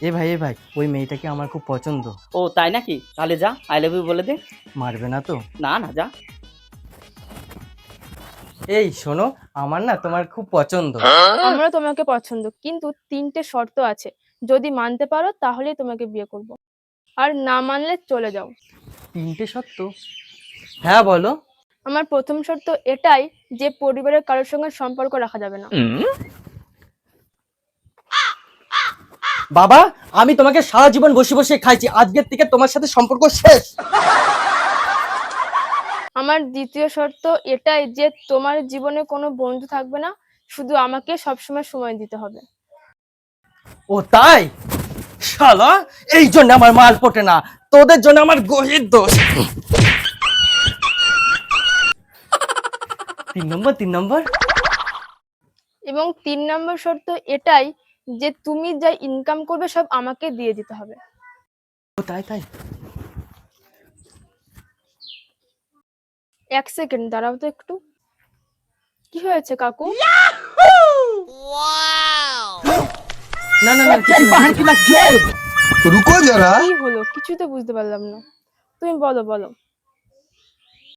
এ ভাই ওই মেয়েটাকে আমার খুব পছন্দ। ও তাই নাকি? তাহলে যা আই লাভ ইউ বলে দে। মারবে না তো? না না, যা। এই শোনো, আমার না তোমার খুব পছন্দ। আমারও তোমাকে পছন্দ, কিন্তু 3টে শর্ত আছে। যদি মানতে পারো তাহলেই তোমাকে বিয়ে করব, আর না মানলে চলে যাও। 3টে সত্য? হ্যাঁ বলো। আমার প্রথম শর্ত এটাই যে পরিবারের কারোর সঙ্গে সম্পর্ক রাখা যাবে না। বাবা, আমি তোমাকে সারা জীবন বসে বসে খাইছি, আজকের থেকে তোমার সাথে সম্পর্ক শেষ। আমার দ্বিতীয় শর্ত এটাই যে তোমার জীবনে কোনো বন্ধু থাকবে না, শুধু আমাকে সবসময় সময় দিতে হবে। ও তাই? শালা, এই জন্য আমার মাল পটে না, তোদের জন্য আমার গহির দোষ। 3 নম্বর। এবং 3 নম্বর শর্ত এটাই যে তুমি যা ইনকাম করবে সব আমাকে দিয়ে দিতে হবে। ও তাই। 1 সেকেন্ড দাঁড়াও তো একটু। কি হয়েছে কাকু? না কিছু না। रुको जरा। কি হলো? কিছুই তো বুঝতে পারলাম না। তুমি বলো।